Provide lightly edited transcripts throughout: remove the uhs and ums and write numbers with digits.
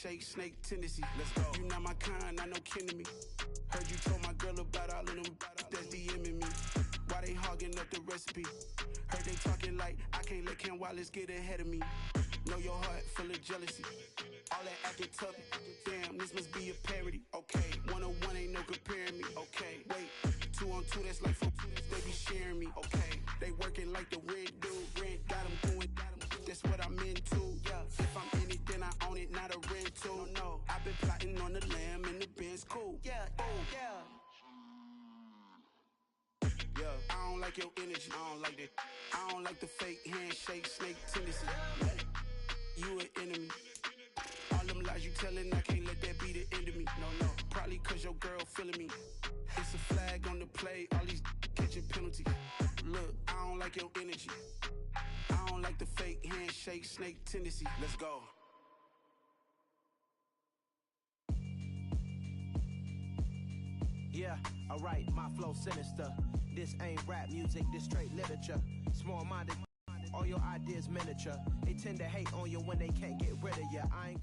handshake, snake tendency. Let's go. You not my kind, not no kin to me. Heard you told my girl about all of them that's DMing me. Why they hogging up the recipe? Heard they talking like I can't let Ken Wallace get ahead of me. Know your heart full of jealousy. All that acting tough. Damn, this must be a parody. Okay, 1-on-1 ain't no comparing me. Okay, wait, 2-on-2 that's like 4. They be sharing me. Okay, they working like the red dude. Red got them going. That's what I'm into. Yeah, if I'm in it, then I own it, not a rental. No, I've been plotting on the lamb and the Benz cool. Yeah, oh yeah. Yeah, I don't like your energy. I don't like that. I don't like the fake handshake, snake tendency. You an enemy. All them lies you telling, I can't let that be the end of me. No, probably cause your girl feeling me. It's a flag on the play, all these catching penalties. Look, I don't like your energy. I don't like the fake handshake, snake tendency. Let's go. Yeah, alright, my flow sinister. This ain't rap music, this straight literature. Small-minded, all your ideas miniature. They tend to hate on you when they can't get rid of you. I ain't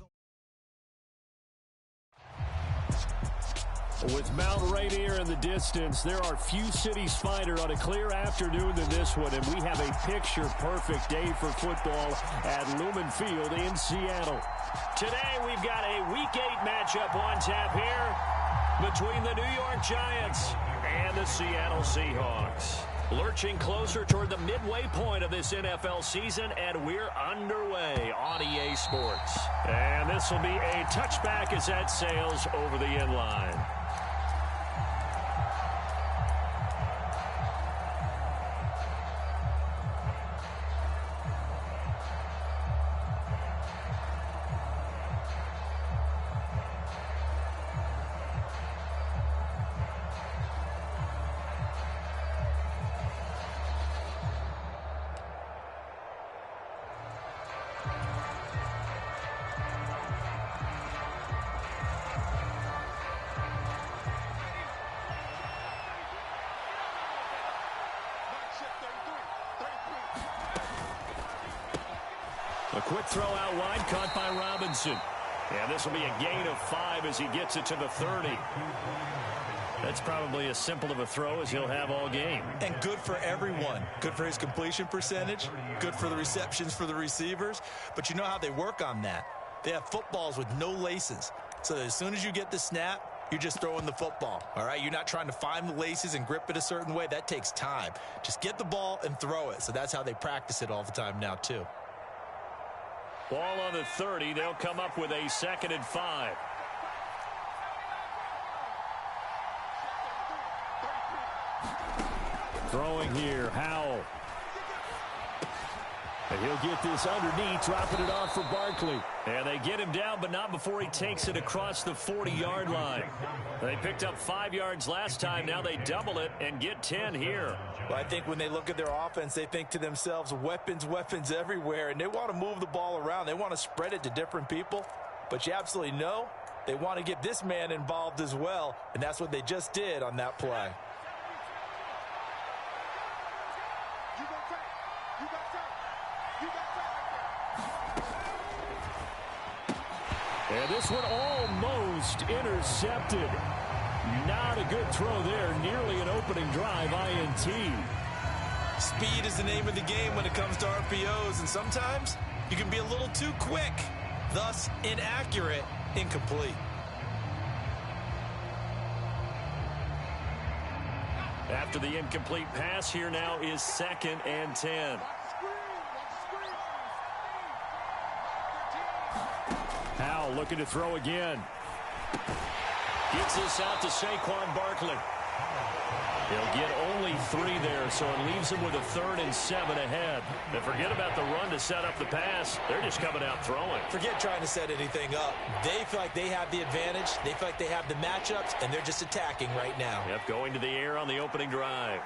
With Mount Rainier in the distance, there are few cities finer on a clear afternoon than this one, and we have a picture-perfect day for football at Lumen Field in Seattle. Today, we've got a Week 8 matchup on tap here between the New York Giants and the Seattle Seahawks. Lurching closer toward the midway point of this NFL season, and we're underway on EA Sports. And this will be a touchback as that sails over the end line. A quick throw out wide, caught by Robinson. And this will be a gain of 5 as he gets it to the 30. That's probably as simple of a throw as he'll have all game. And good for everyone. Good for his completion percentage. Good for the receptions for the receivers. But you know how they work on that. They have footballs with no laces. So as soon as you get the snap, you're just throwing the football. All right? You're not trying to find the laces and grip it a certain way. That takes time. Just get the ball and throw it. So that's how they practice it all the time now, too. Ball on the 30. They'll come up with a 2nd and 5. Throwing here, Howell. And he'll get this underneath, dropping it off for Barkley. And they get him down, but not before he takes it across the 40-yard line. They picked up 5 yards last time. Now they double it and get 10 here. Well, I think when they look at their offense, they think to themselves, weapons everywhere, and they want to move the ball around. They want to spread it to different people. But you absolutely know they want to get this man involved as well, and that's what they just did on that play. And this one almost intercepted. Not a good throw there. Nearly an opening drive, INT. Speed is the name of the game when it comes to RPOs, and sometimes you can be a little too quick, thus inaccurate, incomplete. After the incomplete pass, here now is 2nd and 10. Howell looking to throw again. Gets this out to Saquon Barkley. He'll get only 3 there, so it leaves him with a 3rd and 7 ahead. And forget about the run to set up the pass. They're just coming out throwing. Forget trying to set anything up. They feel like they have the advantage. They feel like they have the matchups, and they're just attacking right now. Yep, going to the air on the opening drive.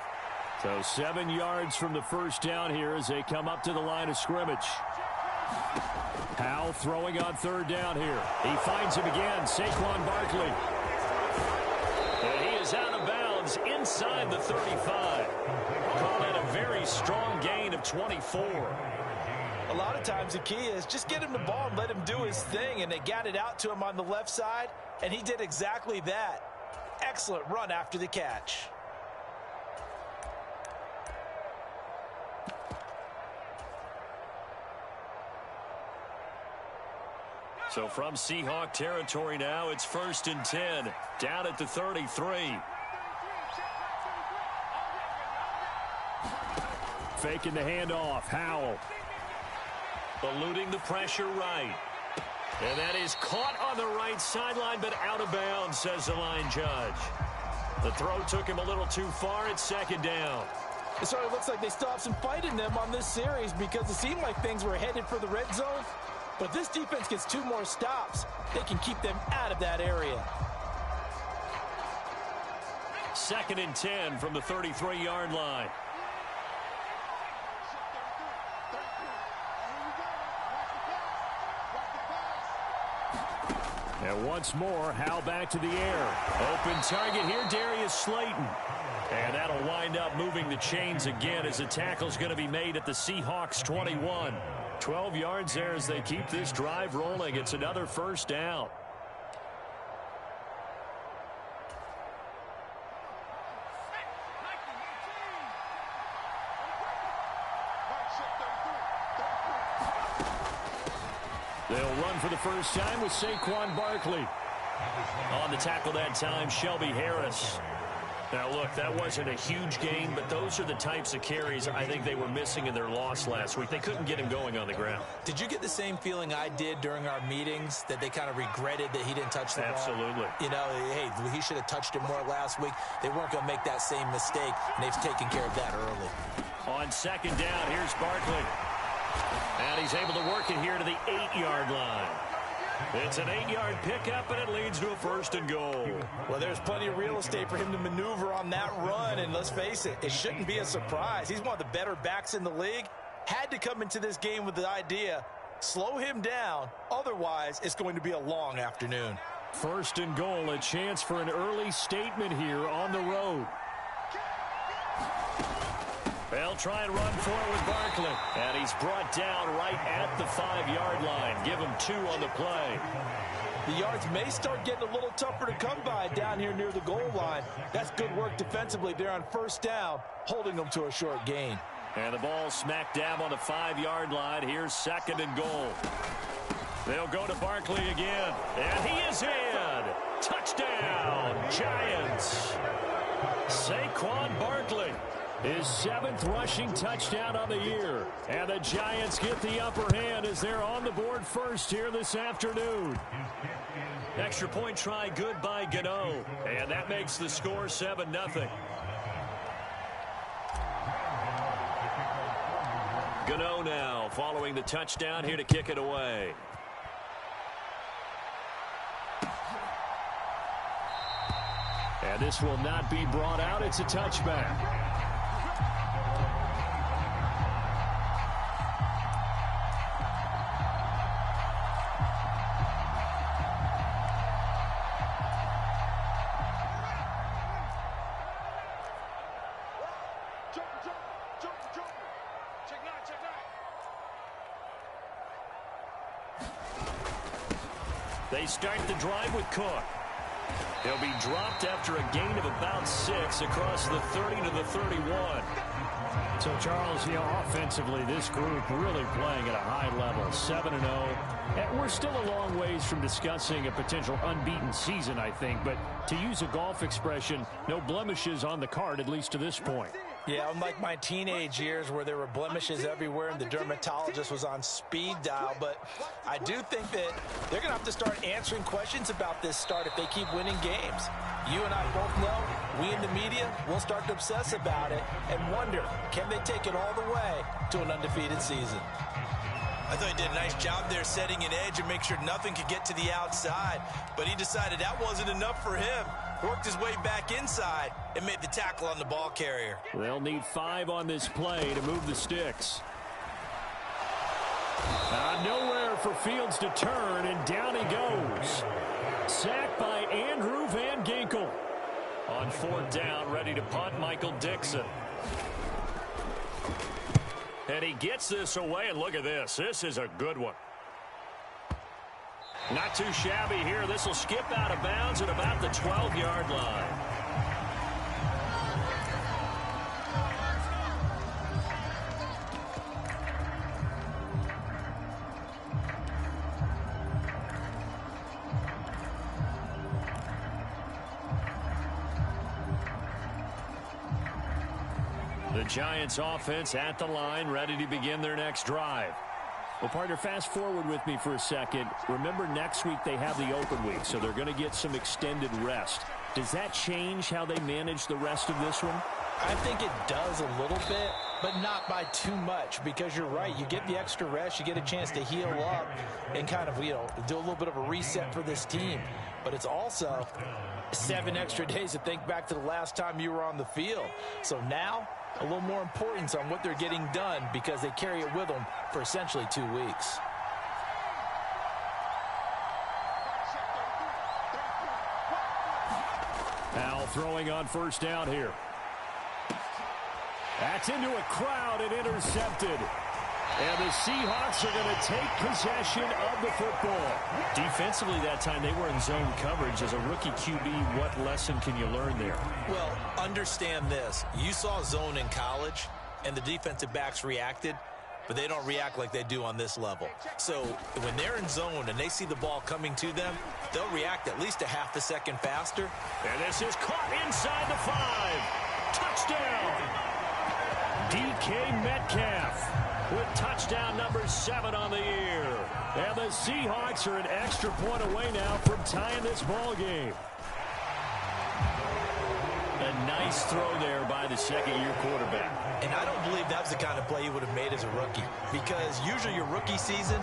So 7 yards from the first down here as they come up to the line of scrimmage. Howell throwing on 3rd down here. He finds him again, Saquon Barkley. And he is out of bounds inside the 35. Call that a very strong gain of 24. A lot of times the key is just get him the ball and let him do his thing, and they got it out to him on the left side, and he did exactly that. Excellent run after the catch. So from Seahawk territory now, it's 1st and 10, down at the 33. Faking the handoff, Howell. Eluding the pressure right. And that is caught on the right sideline, but out of bounds, says the line judge. The throw took him a little too far. It's 2nd down. It sort of looks like they still have some fight in them on this series because it seemed like things were headed for the red zone. But this defense gets 2 more stops. They can keep them out of that area. 2nd and 10 from the 33-yard line. And once more, Howell back to the air. Open target here, Darius Slayton. And that'll wind up moving the chains again as the tackle's going to be made at the Seahawks 21. 12 yards there as they keep this drive rolling. It's another 1st down. They'll run for the first time with Saquon Barkley. On the tackle that time, Shelby Harris. Now, look, that wasn't a huge gain, but those are the types of carries I think they were missing in their loss last week. They couldn't get him going on the ground. Did you get the same feeling I did during our meetings, that they kind of regretted that he didn't touch the ball? Absolutely. You know, hey, he should have touched it more last week. They weren't going to make that same mistake, and they've taken care of that early. On 2nd down, here's Barkley. And he's able to work it here to the 8-yard line. It's an 8-yard pickup, and it leads to a 1st and goal. Well, there's plenty of real estate for him to maneuver on that run, and let's face it, it shouldn't be a surprise. He's one of the better backs in the league. Had to come into this game with the idea, slow him down, otherwise it's going to be a long afternoon. 1st and goal, a chance for an early statement here on the road. They'll try and run for it with Barkley. And he's brought down right at the 5-yard line. Give him 2 on the play. The yards may start getting a little tougher to come by down here near the goal line. That's good work defensively there on 1st down, holding them to a short gain. And the ball smack dab on the 5-yard line. Here's 2nd and goal. They'll go to Barkley again. And he is in. Touchdown, Giants. Saquon Barkley. His 7th rushing touchdown on the year. And the Giants get the upper hand as they're on the board first here this afternoon. Extra point try good by Gano. And that makes the score 7-0. Gano now following the touchdown here to kick it away. And this will not be brought out. It's a touchback. They start the drive with Cook. He'll be dropped after a gain of about 6 across the 30 to the 31. So, Charles, offensively, this group really playing at a high level, 7-0. And we're still a long ways from discussing a potential unbeaten season, I think. But to use a golf expression, no blemishes on the card, at least to this point. Yeah, unlike my teenage years where there were blemishes everywhere and the dermatologist was on speed dial. But I do think that they're going to have to start answering questions about this start if they keep winning games. You and I both know, we in the media will start to obsess about it and wonder, can they take it all the way to an undefeated season? I thought he did a nice job there setting an edge and make sure nothing could get to the outside. But he decided that wasn't enough for him. Worked his way back inside and made the tackle on the ball carrier. They'll need 5 on this play to move the sticks. Nowhere for Fields to turn, and down he goes. Sacked by Andrew Van Ginkel. On 4th down, ready to punt, Michael Dixon. And he gets this away, and look at this. This is a good one. Not too shabby here. This will skip out of bounds at about the 12-yard line. The Giants offense at the line, ready to begin their next drive. Well, partner, fast forward with me for a second. Remember, next week they have the open week, so they're going to get some extended rest. Does that change how they manage the rest of this one? I think it does a little bit, but not by too much, because you're right. You get the extra rest, you get a chance to heal up and kind of, do a little bit of a reset for this team. But it's also 7 extra days to think back to the last time you were on the field. So now, a little more importance on what they're getting done because they carry it with them for essentially 2 weeks. Now throwing on first down here. That's into a crowd and intercepted. And the Seahawks are going to take possession of the football. Defensively that time, they were in zone coverage. As a rookie QB, what lesson can you learn there? Well, understand this. You saw zone in college, and the defensive backs reacted, but they don't react like they do on this level. So when they're in zone and they see the ball coming to them, they'll react at least a half a second faster. And this is caught inside the 5. Touchdown! DK Metcalf with touchdown number 7 on the year. And the Seahawks are an extra point away now from tying this ball game. A nice throw there by the second-year quarterback. And I don't believe that was the kind of play you would have made as a rookie, because usually your rookie season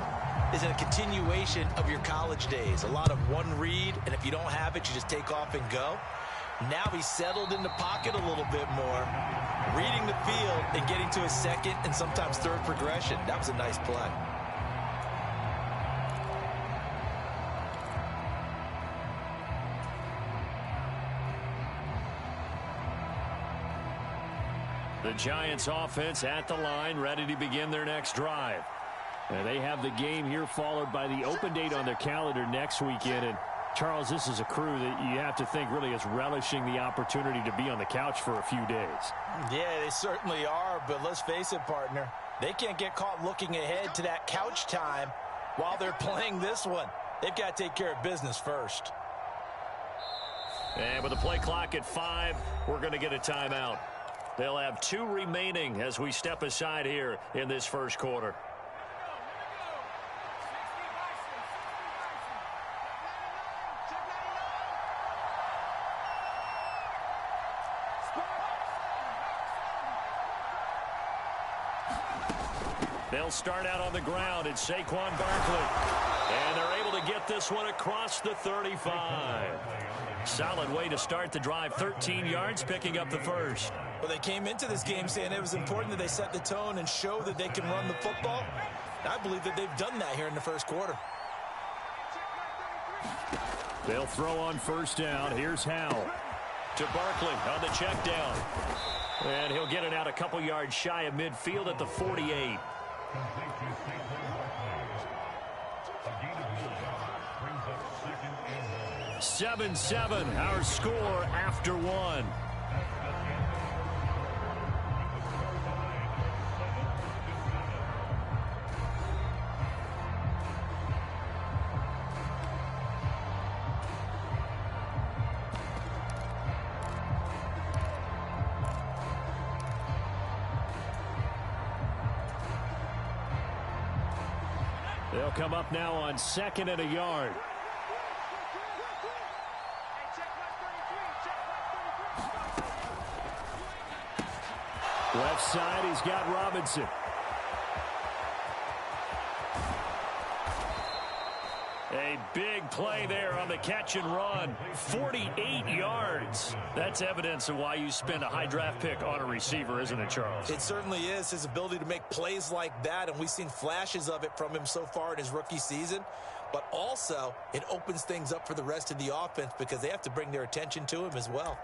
is a continuation of your college days. A lot of one read, and if you don't have it, you just take off and go. Now he's settled in the pocket a little bit more, reading the field and getting to a second and sometimes third progression. That was a nice play. The Giants offense at the line, ready to begin their next drive. And they have the game here followed by the open date on their calendar next weekend. And Charles, this is a crew that you have to think really is relishing the opportunity to be on the couch for a few days. Yeah, they certainly are, but let's face it, partner. They can't get caught looking ahead to that couch time while they're playing this one. They've got to take care of business first. And with the play clock at 5, we're going to get a timeout. They'll have 2 remaining as we step aside here in this first quarter. They'll start out on the ground. It's Saquon Barkley. And they're able to get this one across the 35. Solid way to start the drive. 13 yards, picking up the first. Well, they came into this game saying it was important that they set the tone and show that they can run the football. And I believe that they've done that here in the first quarter. They'll throw on first down. Here's Howell to Barkley on the check down. And he'll get it out a couple yards shy of midfield at the 48. 7-7, our score after 1. They'll come up now on 2nd and a yard. Left side, he's got Robinson. A big play there on the catch and run. 48 yards. That's evidence of why you spend a high draft pick on a receiver, isn't it, Charles? It certainly is. His ability to make plays like that, and we've seen flashes of it from him so far in his rookie season. But also, it opens things up for the rest of the offense because they have to bring their attention to him as well.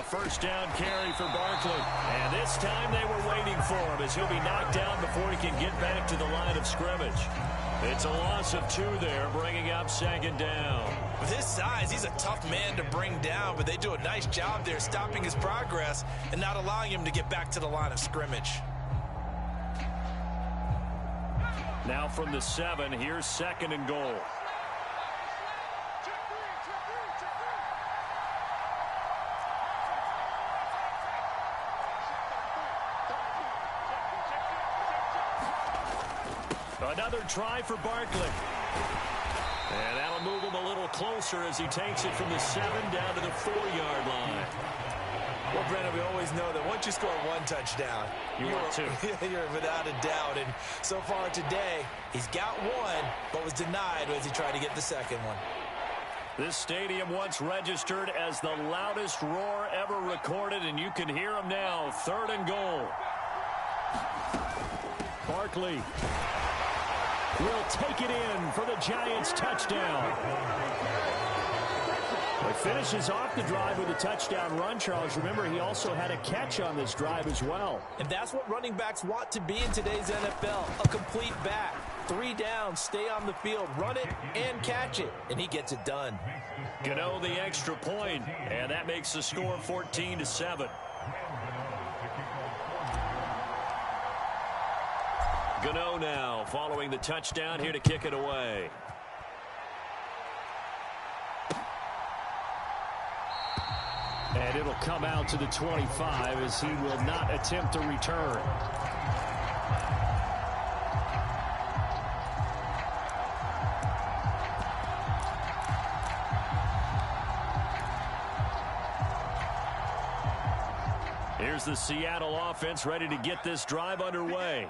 first down carry for Barkley. And this time they were waiting for him as he'll be knocked down before he can get back to the line of scrimmage. It's a loss of 2 there, bringing up second down. With his size, he's a tough man to bring down, but they do a nice job there stopping his progress and not allowing him to get back to the line of scrimmage. Now from the 7, here's second and goal. Another try for Barkley. And that'll move him a little closer as he takes it from the 7 down to the 4-yard line. Well, Brennan, we always know that once you score 1 touchdown, you're without a doubt. And so far today, he's got 1, but was denied as he tried to get the second one. This stadium once registered as the loudest roar ever recorded, and you can hear him now. 3rd and goal. Barkley will take it in for the Giants touchdown. He finishes off the drive with a touchdown run, Charles. Remember, he also had a catch on this drive as well. And that's what running backs want to be in today's NFL, a complete back. 3 downs, stay on the field, run it, and catch it. And he gets it done. Gano the extra point, and that makes the score 14-7. Gano now following the touchdown here to kick it away. And it'll come out to the 25 as he will not attempt to return. Here's the Seattle offense ready to get this drive underway.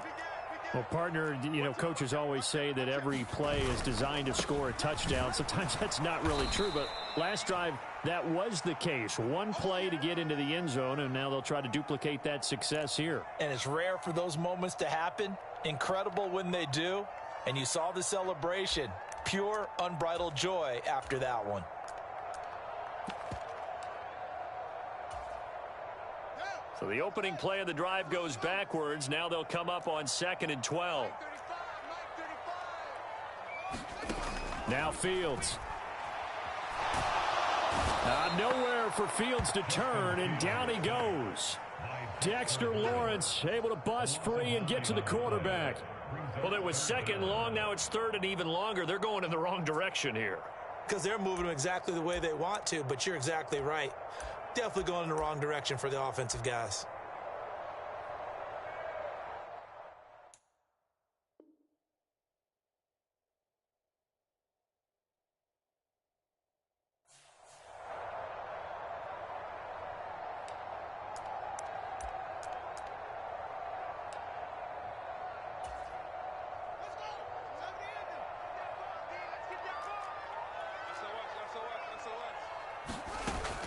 Well, partner, coaches always say that every play is designed to score a touchdown. Sometimes that's not really true, but last drive, that was the case. 1 play to get into the end zone, and now they'll try to duplicate that success here. And it's rare for those moments to happen. Incredible when they do. And you saw the celebration. Pure, unbridled joy after that one. So the opening play of the drive goes backwards. Now they'll come up on 2nd and 12. Now Fields. Nowhere for Fields to turn, and down he goes. Dexter Lawrence able to bust free and get to the quarterback. Well, it was 2nd and long. Now it's 3rd and even longer. They're going in the wrong direction here. Because they're moving them exactly the way they want to, but you're exactly right. Definitely going in the wrong direction for the offensive guys.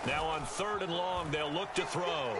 Now on 3rd and long, they'll look to throw.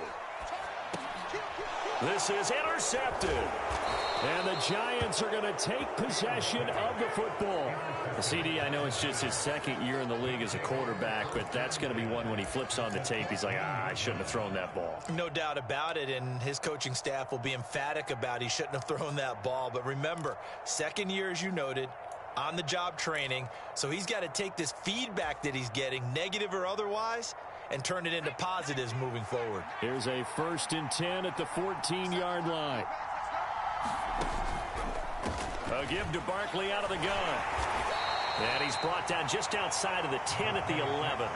This is intercepted. And the Giants are going to take possession of the football. CD, I know it's just his 2nd year in the league as a quarterback, but that's going to be one when he flips on the tape. He's like, I shouldn't have thrown that ball. No doubt about it, and his coaching staff will be emphatic about he shouldn't have thrown that ball. But remember, 2nd year, as you noted, on-the-job training, so he's got to take this feedback that he's getting, negative or otherwise, and turn it into positives moving forward. Here's a 1st and 10 at the 14-yard line. A give to Barkley out of the gun. And he's brought down just outside of the 10 at the 11.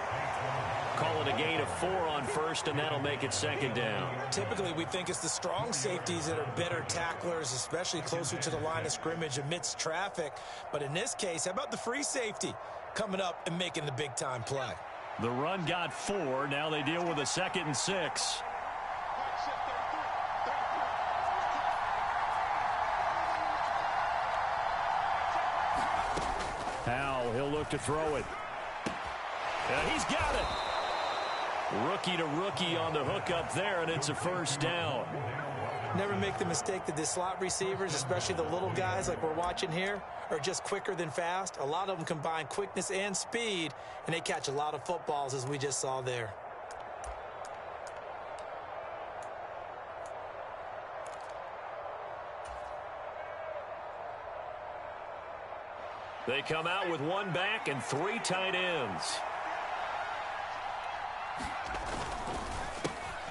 Call it a gain of 4 on 1st, and that'll make it 2nd down. Typically, we think it's the strong safeties that are better tacklers, especially closer to the line of scrimmage amidst traffic. But in this case, how about the free safety coming up and making the big-time play? The run got 4. Now they deal with a 2nd and 6. Howell, he'll look to throw it. Yeah, he's got it. Rookie to rookie on the hook up there, and it's a 1st down. Never make the mistake that the slot receivers, especially the little guys like we're watching here, are just quicker than fast. A lot of them combine quickness and speed, and they catch a lot of footballs, as we just saw there. They come out with one back and 3 tight ends.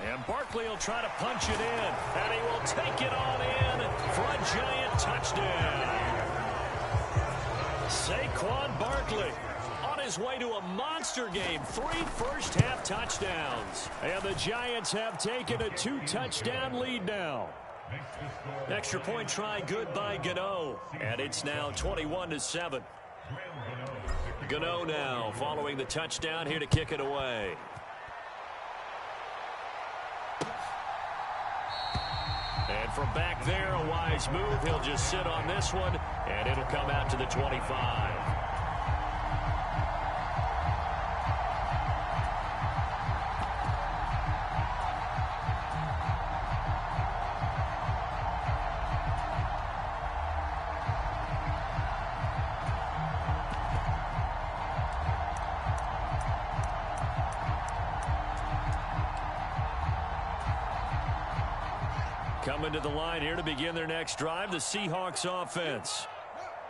And Barkley will try to punch it in, and he will take it on in for a giant touchdown. Saquon Barkley on his way to a monster game, 3 first-half touchdowns. And the Giants have taken a 2-touchdown lead now. Extra point try good by Gano, and it's now 21-7. Gano now following the touchdown here to kick it away. And from back there, a wise move. He'll just sit on this one, and it'll come out to the 25. Coming to the line here to begin their next drive, the Seahawks offense.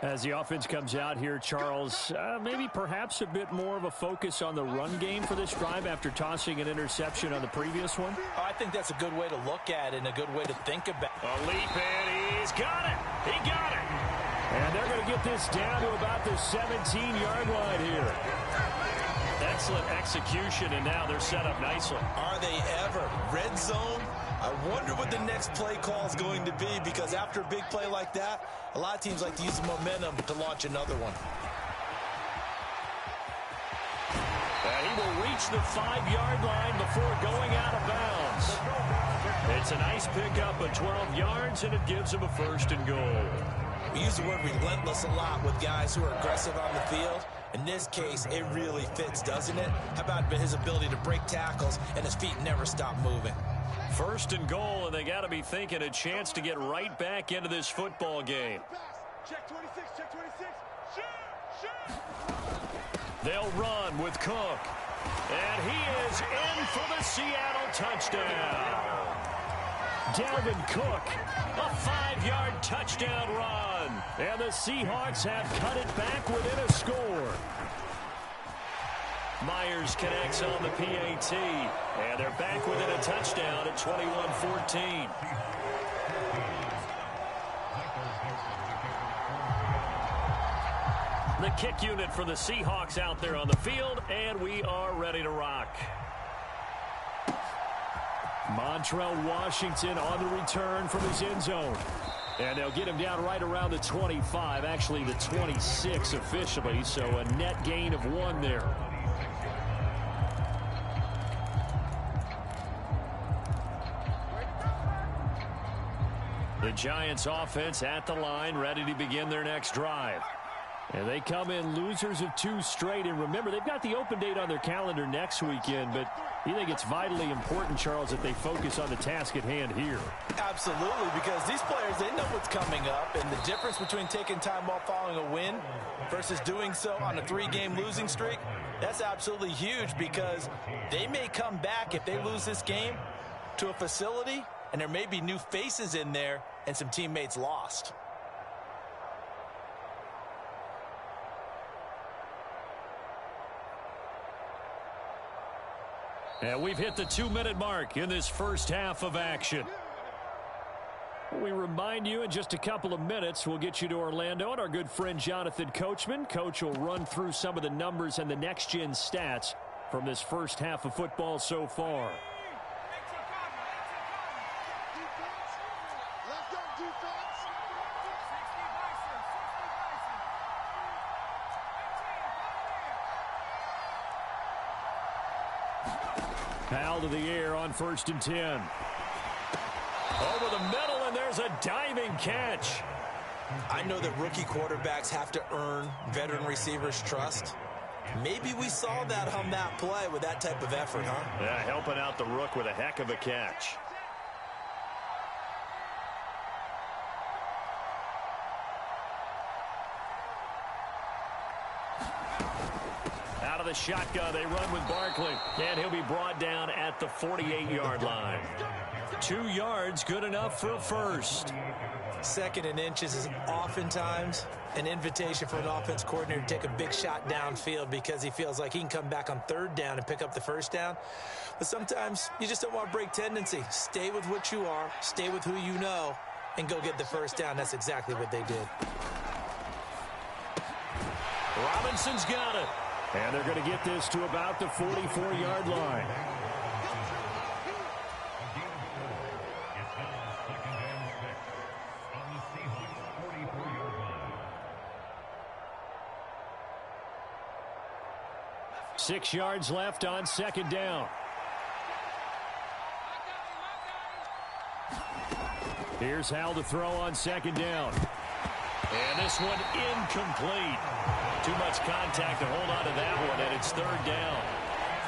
As the offense comes out here, Charles, maybe perhaps a bit more of a focus on the run game for this drive after tossing an interception on the previous one? Oh, I think that's a good way to look at it and a good way to think about it. A leap, and he's got it. He got it. And they're going to get this down to about the 17-yard line here. Excellent execution, and now they're set up nicely. Are they ever? Red zone? I wonder what the next play call is going to be, because after a big play like that, a lot of teams like to use the momentum to launch another one. And he will reach the 5-yard line before going out of bounds. It's a nice pickup of 12 yards, and it gives him a 1st and goal. We use the word relentless a lot with guys who are aggressive on the field. In this case, it really fits, doesn't it? How about his ability to break tackles and his feet never stop moving? 1st and goal, and they got to be thinking a chance to get right back into this football game. Check 26, check 26. Shoot! They'll run with Cook. And he is in for the Seattle touchdown. Dalvin Cook, a 5-yard touchdown run. And the Seahawks have cut it back within a score. Myers connects on the PAT, and they're back within a touchdown at 21-14. The kick unit for the Seahawks out there on the field, and we are ready to rock. Montrell Washington on the return from his end zone. And they'll get him down right around the 25, actually the 26 officially, so a net gain of 1 there. The Giants offense at the line, ready to begin their next drive. And they come in losers of 2 straight. And remember, they've got the open date on their calendar next weekend, but you think it's vitally important, Charles, that they focus on the task at hand here. Absolutely, because these players, they know what's coming up, and the difference between taking time off following a win versus doing so on a 3-game losing streak, that's absolutely huge, because they may come back if they lose this game to a facility, and there may be new faces in there and some teammates lost. And we've hit the 2-minute mark in this first half of action. We remind you in just a couple of minutes we'll get you to Orlando and our good friend Jonathan Coachman. Coach will run through some of the numbers and the next-gen stats from this first half of football so far. Powell to the air on 1st and 10. Over the middle, and there's a diving catch. I know that rookie quarterbacks have to earn veteran receivers' trust. Maybe we saw that on that play with that type of effort, huh? Yeah, helping out the rook with a heck of a catch. Out of of the shotgun. They run with Barkley. And he'll be brought down at the 48-yard line. 2 yards, good enough for a first. 2nd and inches is oftentimes an invitation for an offense coordinator to take a big shot downfield because he feels like he can come back on 3rd down and pick up the 1st down. But sometimes you just don't want to break tendency. Stay with what you are, stay with who you know, and go get the 1st down. That's exactly what they did. Robinson's got it. And they're going to get this to about the 44-yard line. Six yards left on 2nd down. Here's Hal to throw on 2nd down. And this one incomplete. Too much contact to hold on to that one, and it's 3rd down.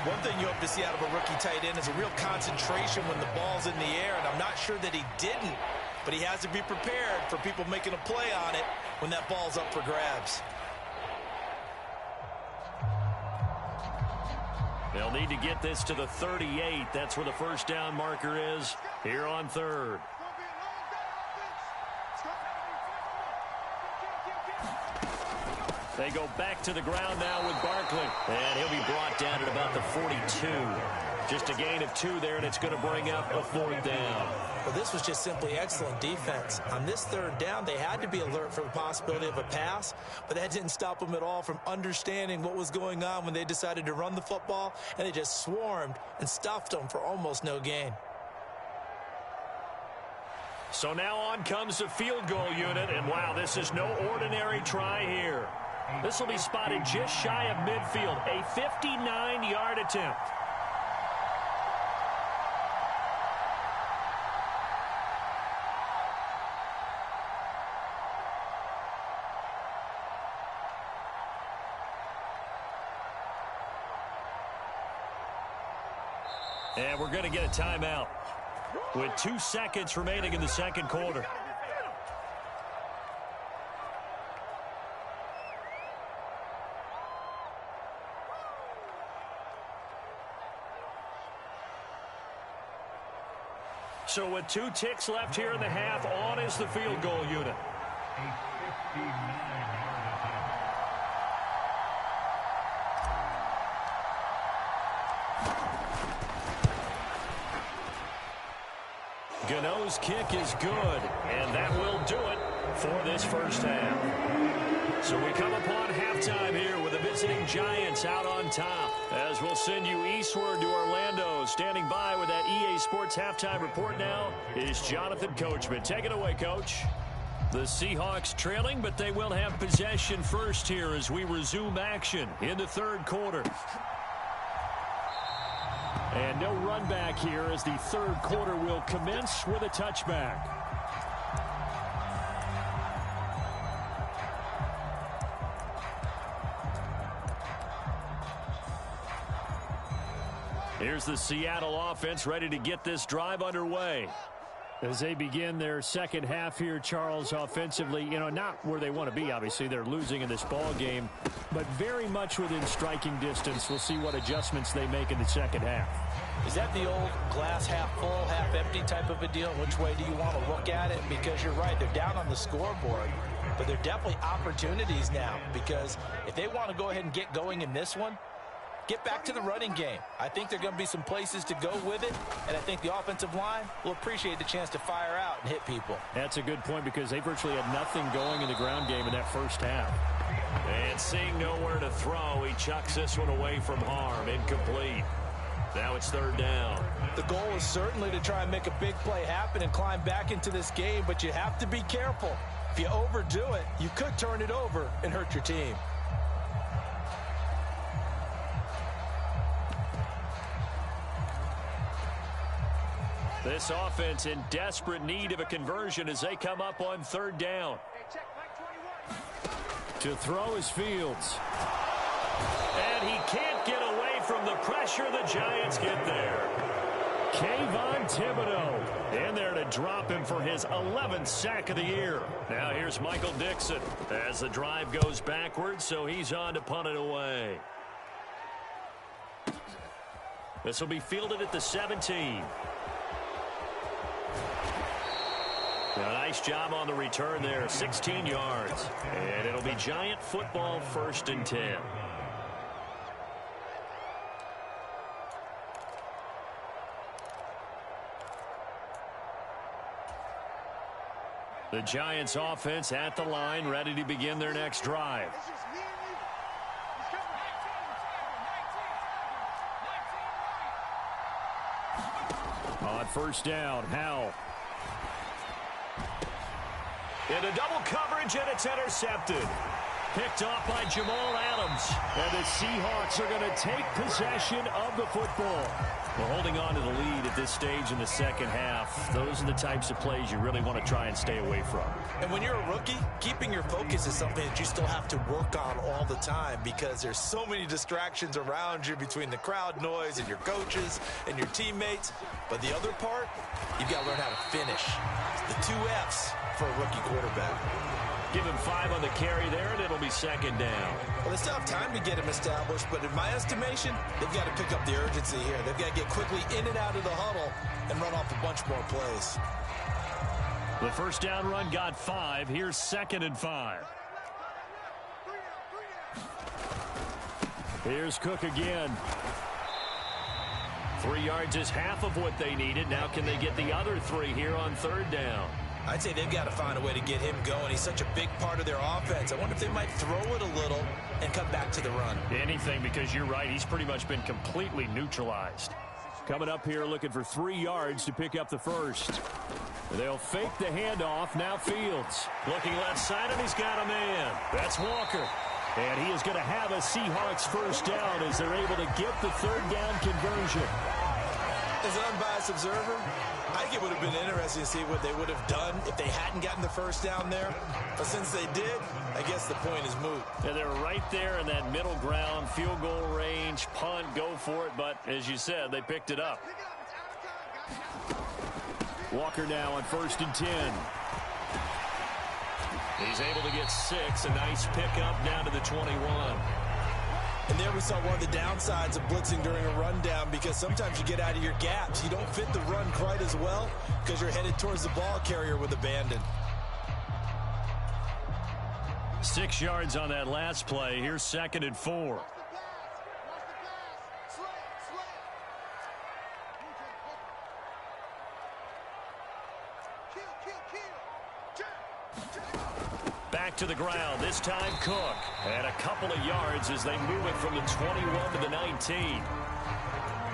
One thing you hope to see out of a rookie tight end is a real concentration when the ball's in the air, and I'm not sure that he didn't, but he has to be prepared for people making a play on it when that ball's up for grabs. They'll need to get this to the 38. That's where the 1st down marker is here on 3rd. They go back to the ground now with Barkley. And he'll be brought down at about the 42. Just a gain of 2 there, and it's going to bring up a 4th down. Well, this was just simply excellent defense. On this 3rd down, they had to be alert for the possibility of a pass, but that didn't stop them at all from understanding what was going on when they decided to run the football, and they just swarmed and stuffed them for almost no gain. So now on comes the field goal unit, and wow, this is no ordinary try here. This will be spotted just shy of midfield, a 59-yard attempt. And we're going to get a timeout with 2 seconds remaining in the 2nd quarter. So with 2 ticks left here in the half, on is the field goal unit. Gano's kick is good, and that will do it for this 1st half. So we come upon halftime here with the visiting Giants out on top. As we'll send you eastward to Orlando. Standing by with that EA Sports halftime report now is Jonathan Coachman. Take it away, Coach. The Seahawks trailing, but they will have possession first here as we resume action in the 3rd quarter. And no run back here as the 3rd quarter will commence with a touchback. Here's the Seattle offense ready to get this drive underway. As they begin their 2nd half here, Charles, offensively, not where they want to be, obviously. They're losing in this ball game, but very much within striking distance. We'll see what adjustments they make in the 2nd half. Is that the old glass half full, half empty type of a deal? Which way do you want to look at it? Because you're right, they're down on the scoreboard, but they're definitely opportunities now, because if they want to go ahead and get going in this one, get back to the running game. I think there are going to be some places to go with it, and I think the offensive line will appreciate the chance to fire out and hit people. That's a good point because they virtually had nothing going in the ground game in that 1st half. And seeing nowhere to throw, he chucks this one away from harm. Incomplete. Now it's 3rd down. The goal is certainly to try and make a big play happen and climb back into this game, but you have to be careful. If you overdo it, you could turn it over and hurt your team. This offense in desperate need of a conversion as they come up on 3rd down. To throw is Fields. And he can't get away from the pressure. The Giants get there. Kayvon Thibodeaux in there to drop him for his 11th sack of the year. Now here's Michael Dixon as the drive goes backwards, so he's on to punt it away. This will be fielded at the 17. A nice job on the return there, 16 yards. And it'll be Giant football, 1st and 10. The Giants offense at the line, ready to begin their next drive. On 1st down, Howell. Into double coverage, and it's intercepted. Picked off by Jamal Adams. And the Seahawks are going to take possession of the football. Well, holding on to the lead at this stage in the second half, those are the types of plays you really want to try and stay away from. And when you're a rookie, keeping your focus is something that you still have to work on all the time because there's so many distractions around you between the crowd noise and your coaches and your teammates. But the other part, you've got to learn how to finish. The 2 F's for a rookie quarterback. Give him 5 on the carry there, and it'll be 2nd down. Well, they still have time to get him established, but in my estimation, they've got to pick up the urgency here. They've got to get quickly in and out of the huddle and run off a bunch more plays. The 1st down run got 5. Here's 2nd and 5. Here's Cook again. 3 yards is half of what they needed. Now can they get the other 3 here on 3rd down? I'd say they've got to find a way to get him going. He's such a big part of their offense. I wonder if they might throw it a little and come back to the run. Anything, because you're right. He's pretty much been completely neutralized. Coming up here looking for 3 yards to pick up the 1st. They'll fake the handoff. Now Fields. Looking left side, and he's got a man. That's Walker. And he is going to have a Seahawks 1st down as they're able to get the 3rd down conversion. As an unbiased observer, I think it would have been interesting to see what they would have done if they hadn't gotten the 1st down there. But since they did, I guess the point is moot. And they're right there in that middle ground, field goal range, punt, go for it. But as you said, they picked it up. Walker now on 1st and 10. He's able to get 6. A nice pickup down to the 21. And there we saw one of the downsides of blitzing during a rundown because sometimes you get out of your gaps. You don't fit the run quite as well because you're headed towards the ball carrier with abandon. 6 yards on that last play. Here's 2nd and 4. Back to the ground, this time Cook. And a couple of yards as they move it from the 21 to the 19.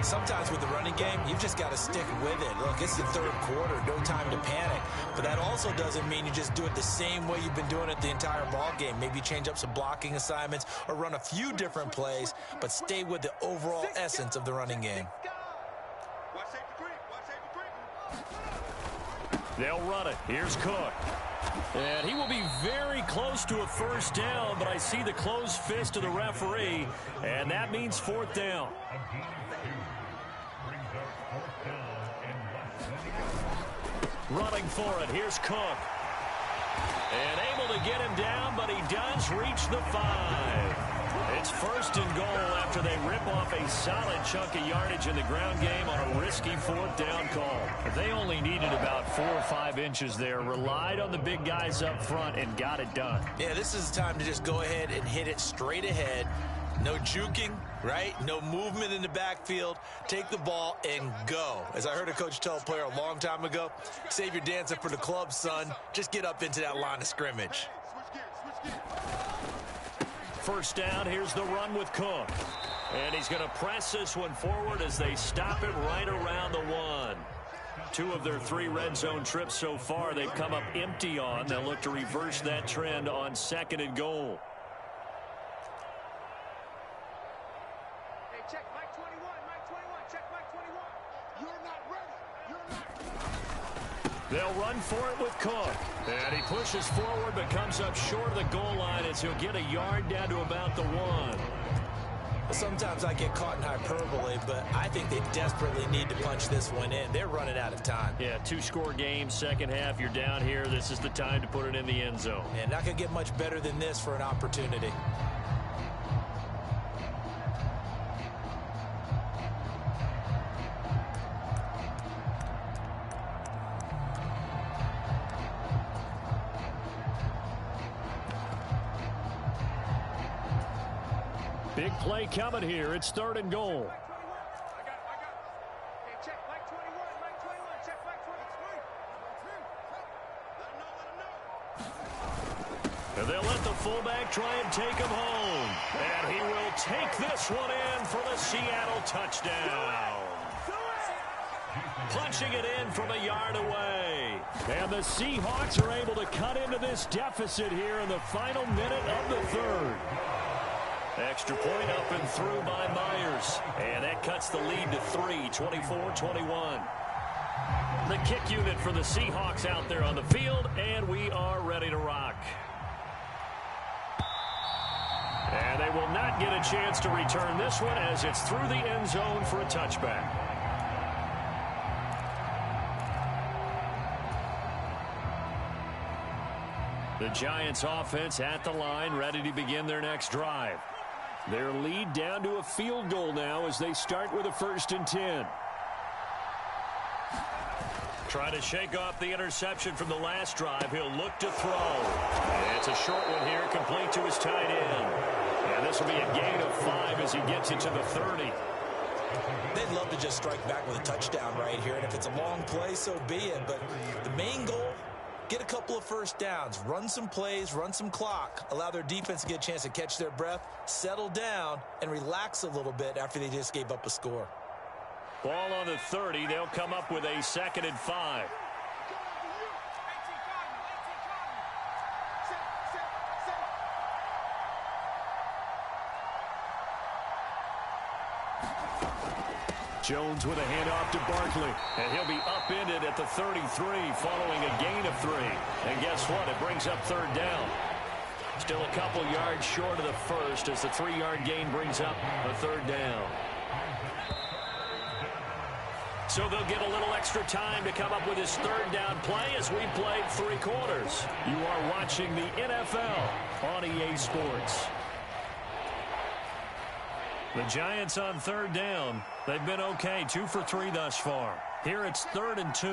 Sometimes with the running game, you've just got to stick with it. Look, it's the 3rd quarter, no time to panic. But that also doesn't mean you just do it the same way you've been doing it the entire ball game. Maybe change up some blocking assignments or run a few different plays, but stay with the overall essence of the running game. They'll run it. Here's Cook. And he will be very close to a 1st down, but I see the closed fist of the referee, and that means 4th down. Running for it. Here's Cook. And able to get him down, but he does reach the 5. It's 1st and goal after they rip off a solid chunk of yardage in the ground game on a risky 4th down call. They only needed about 4 or 5 inches there, relied on the big guys up front, and got it done. Yeah, this is the time to just go ahead and hit it straight ahead. No juking, right? No movement in the backfield. Take the ball and go. As I heard a coach tell a player a long time ago, save your dancing for the club, son. Just get up into that line of scrimmage. 1st down, here's the run with Cook. And he's going to press this one forward as they stop it right around the 1. 2 of their 3 red zone trips so far they've come up empty on. They'll look to reverse that trend on 2nd and goal. Hey, check Mike 21, Mike 21, check Mike 21. You're not ready. You're not. They'll run for it with Cook. And he pushes forward but comes up short of the goal line as he'll get a yard down to about the 1. Sometimes I get caught in hyperbole, but I think they desperately need to punch this one in. They're running out of time. Yeah, 2-score game, second half, you're down here. This is the time to put it in the end zone. And not going to get much better than this for an opportunity. Big play coming here. It's 3rd and goal. And they'll let the fullback try and take him home. And he will take this one in for the Seattle touchdown. Punching it in from a yard away. And the Seahawks are able to cut into this deficit here in the final minute of the 3rd. Extra point up and through by Myers. And that cuts the lead to 3, 24-21. The kick unit for the Seahawks out there on the field, and we are ready to rock. And they will not get a chance to return this one as it's through the end zone for a touchback. The Giants offense at the line, ready to begin their next drive. Their lead down to a field goal now as they start with a 1st and 10. Trying to shake off the interception from the last drive. He'll look to throw. And it's a short one here, complete to his tight end. And this will be a gain of 5 as he gets it to the 30. They'd love to just strike back with a touchdown right here. And if it's a long play, so be it. But the main goal, get a couple of first downs, run some plays, run some clock, allow their defense to get a chance to catch their breath, settle down, and relax a little bit after they just gave up a score. Ball on the 30. They'll come up with a 2nd and 5. Jones with a handoff to Barkley. And he'll be upended at the 33 following a gain of 3. And guess what? It brings up 3rd down. Still a couple yards short of the 1st as the 3-yard gain brings up a 3rd down. So they'll get a little extra time to come up with his 3rd down play as we played 3 quarters. You are watching the NFL on EA Sports. The Giants on 3rd down. They've been okay, 2 for 3 thus far. Here it's 3rd and 2.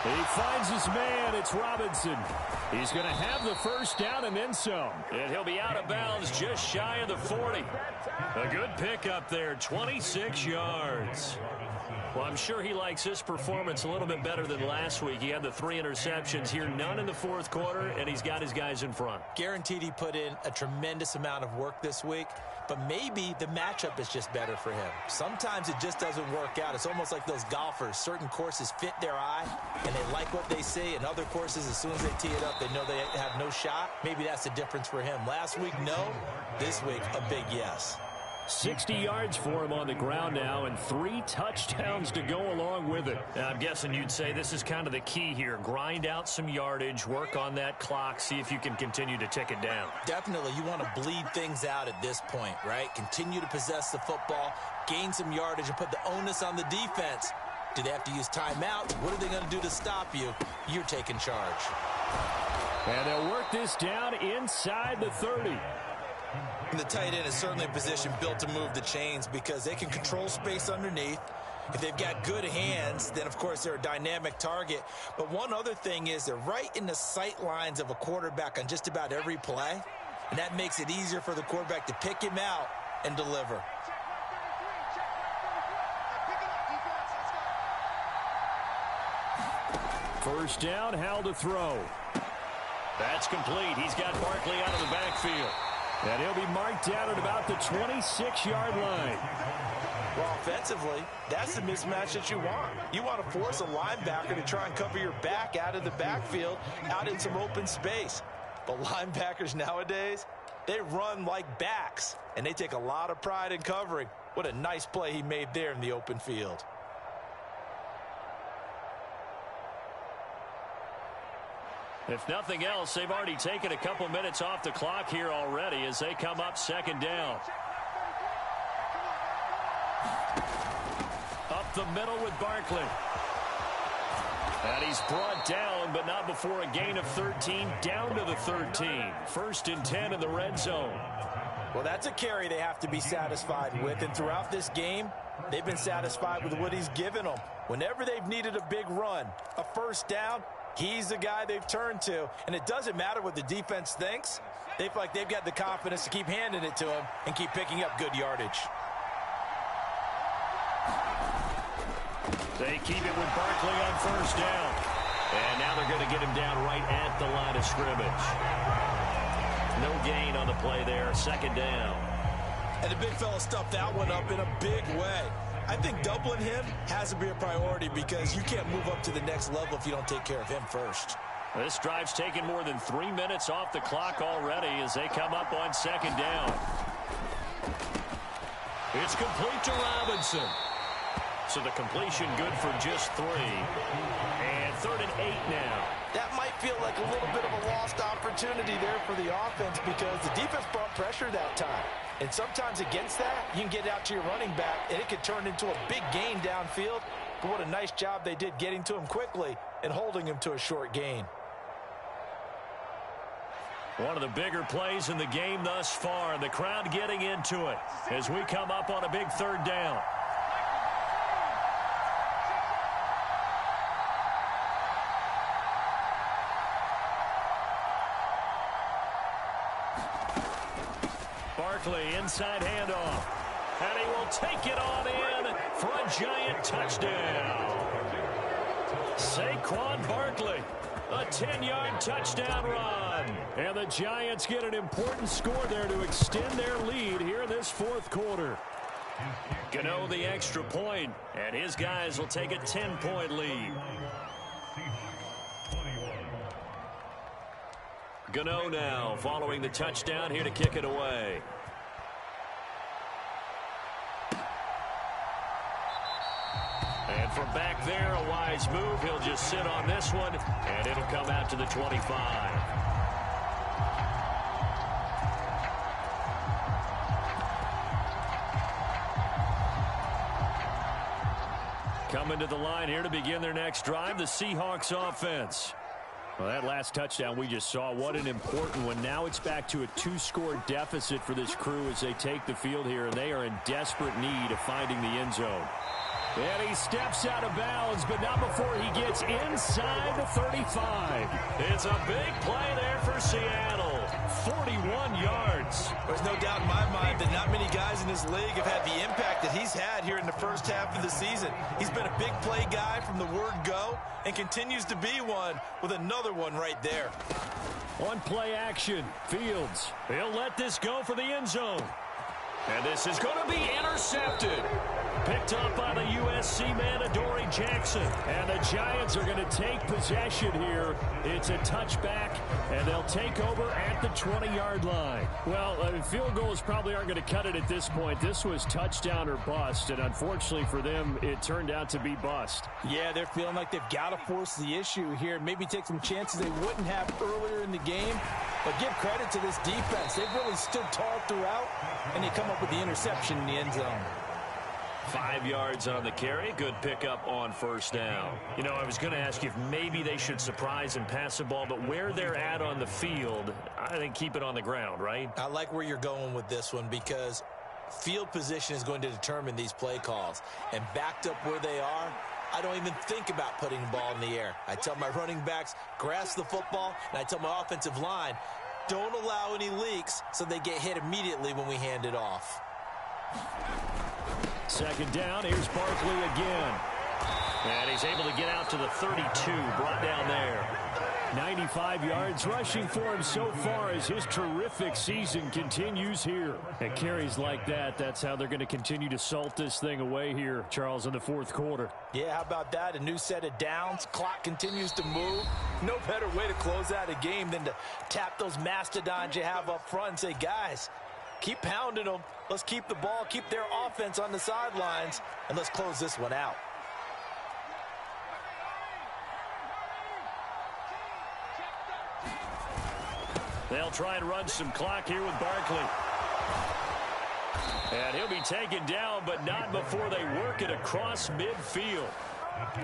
He finds his man. It's Robinson. He's going to have the 1st down and then some. And he'll be out of bounds just shy of the 40. A good pickup there, 26 yards. Well, I'm sure he likes this performance a little bit better than last week. He had the 3 interceptions here, none in the 4th quarter, and he's got his guys in front. Guaranteed he put in a tremendous amount of work this week, but maybe the matchup is just better for him. Sometimes it just doesn't work out. It's almost like those golfers. Certain courses fit their eye, and they like what they see, and other courses, as soon as they tee it up, they know they have no shot. Maybe that's the difference for him. Last week, no. This week, a big yes. 60 yards for him on the ground now and 3 touchdowns to go along with it. Now, I'm guessing you'd say this is kind of the key here. Grind out some yardage, work on that clock, see if you can continue to tick it down. Definitely. You want to bleed things out at this point, right? Continue to possess the football, gain some yardage, and put the onus on the defense. Do they have to use timeouts? What are they going to do to stop you? You're taking charge. And they'll work this down inside the 30. And the tight end is certainly a position built to move the chains because they can control space underneath. If they've got good hands, then, of course, they're a dynamic target. But one other thing is they're right in the sight lines of a quarterback on just about every play, and that makes it easier for the quarterback to pick him out and deliver. First down, Howell to throw. That's complete. He's got Barkley out of the backfield. And he'll be marked down at about the 26-yard line. Well, offensively, that's the mismatch that you want. You want to force a linebacker to try and cover your back out of the backfield, out in some open space. But linebackers nowadays, they run like backs, and they take a lot of pride in covering. What a nice play he made there in the open field. If nothing else, they've already taken a couple minutes off the clock here already as they come up 2nd down. Up the middle with Barkley. And he's brought down, but not before a gain of 13, down to the 13. 1st and 10 in the red zone. Well, that's a carry they have to be satisfied with, and throughout this game, they've been satisfied with what he's given them. Whenever they've needed a big run, a 1st down, He's the guy they've turned to, and it doesn't matter what the defense thinks. They feel like they've got the confidence to keep handing it to him and keep picking up good yardage. They keep it with Barkley on first down. And now they're going to get him down right at the line of scrimmage. No gain on the play there, second down. And the big fella stuffed that one up in a big way. I think doubling him has to be a priority because you can't move up to the next level if you don't take care of him first. This drive's taken more than 3 minutes off the clock already as they come up on second down. It's complete to Robinson. So the completion good for just 3. And 3rd and 8 now. That might feel like a little bit of a lost opportunity there for the offense because the defense brought pressure that time. And sometimes against that, you can get out to your running back, and it could turn into a big gain downfield. But what a nice job they did getting to him quickly and holding him to a short gain. One of the bigger plays in the game thus far. The crowd getting into it as we come up on a big 3rd down. Barkley, inside handoff. And he will take it on in for a giant touchdown. Saquon Barkley, a 10-yard touchdown run. And the Giants get an important score there to extend their lead here in this 4th quarter. Gano the extra point, and his guys will take a 10-point lead. Gano now following the touchdown here to kick it away. And from back there, a wise move. He'll just sit on this one, and it'll come out to the 25. Coming to the line here to begin their next drive, the Seahawks offense. Well, that last touchdown we just saw, what an important one. Now it's back to a 2-score deficit for this crew as they take the field here, and they are in desperate need of finding the end zone. And he steps out of bounds, but not before he gets inside the 35. It's a big play there for Seattle. 41 yards. There's no doubt in my mind that not many guys in this league have had the impact that he's had here in the first half of the season. He's been a big play guy from the word go and continues to be one with another one right there. On play action, Fields. He'll let this go for the end zone. And this is going to be intercepted. Picked up by the USC man, Adoree Jackson. And the Giants are going to take possession here. It's a touchback, and they'll take over at the 20-yard line. Well, field goals probably aren't going to cut it at this point. This was touchdown or bust, and unfortunately for them, it turned out to be bust. Yeah, they're feeling like they've got to force the issue here. Maybe take some chances they wouldn't have earlier in the game. But give credit to this defense. They've really stood tall throughout, and they come up with the interception in the end zone. 5 yards on the carry. Good pickup on first down. You know, I was going to ask you if maybe they should surprise and pass the ball, but where they're at on the field, I think keep it on the ground, right? I like where you're going with this one because field position is going to determine these play calls. And backed up where they are, I don't even think about putting the ball in the air. I tell my running backs, grasp the football, and I tell my offensive line, don't allow any leaks so they get hit immediately when we hand it off. Second down, here's Barkley again. And he's able to get out to the 32, brought down there. 95 yards rushing for him so far as his terrific season continues here. And carries like that, that's how they're going to continue to salt this thing away here, Charles, in the 4th quarter. Yeah, how about that? A new set of downs. Clock continues to move. No better way to close out a game than to tap those mastodons you have up front and say, guys, keep pounding them. Let's keep the ball, keep their offense on the sidelines, and let's close this one out. They'll try and run some clock here with Barkley. And he'll be taken down, but not before they work it across midfield.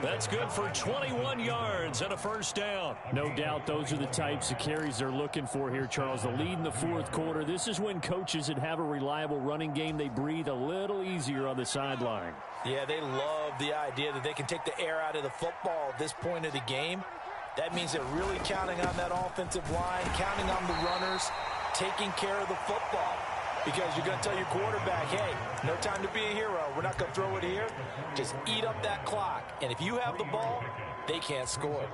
That's good for 21 yards and a first down. No doubt those are the types of carries they're looking for here, Charles. The lead in the 4th quarter. This is when coaches that have a reliable running game, they breathe a little easier on the sideline. Yeah, they love the idea that they can take the air out of the football at this point of the game. That means they're really counting on that offensive line, counting on the runners, taking care of the football. Because you're going to tell your quarterback, hey, no time to be a hero. We're not going to throw it here. Just eat up that clock. And if you have the ball, they can't score.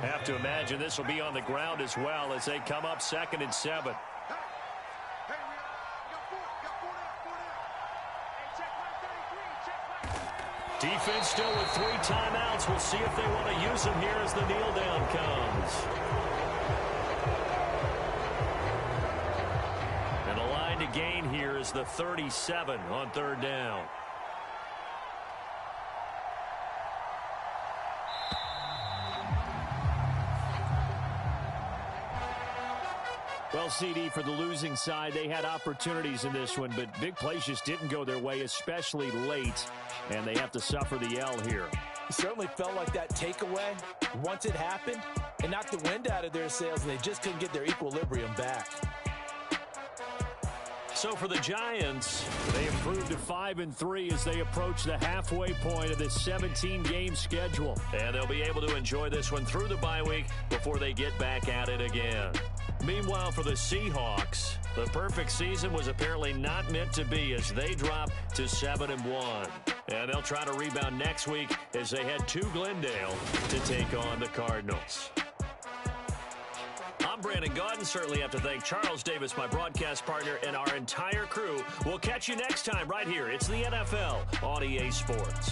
Have to imagine this will be on the ground as well as they come up 2nd and 7. Defense still with 3 timeouts. We'll see if they want to use them here as the kneel down comes. And the line to gain here is the 37 on 3rd down. Well, CD, for the losing side, they had opportunities in this one, but big plays just didn't go their way, especially late, and they have to suffer the L here. It certainly felt like that takeaway, once it happened, it knocked the wind out of their sails, and they just couldn't get their equilibrium back. So for the Giants, they improved to 5-3 as they approach the halfway point of this 17-game schedule. And they'll be able to enjoy this one through the bye week before they get back at it again. Meanwhile, for the Seahawks, the perfect season was apparently not meant to be as they drop to 7-1. And they'll try to rebound next week as they head to Glendale to take on the Cardinals. I'm Brandon Gaudin. Certainly have to thank Charles Davis, my broadcast partner, and our entire crew. We'll catch you next time right here. It's the NFL on EA Sports.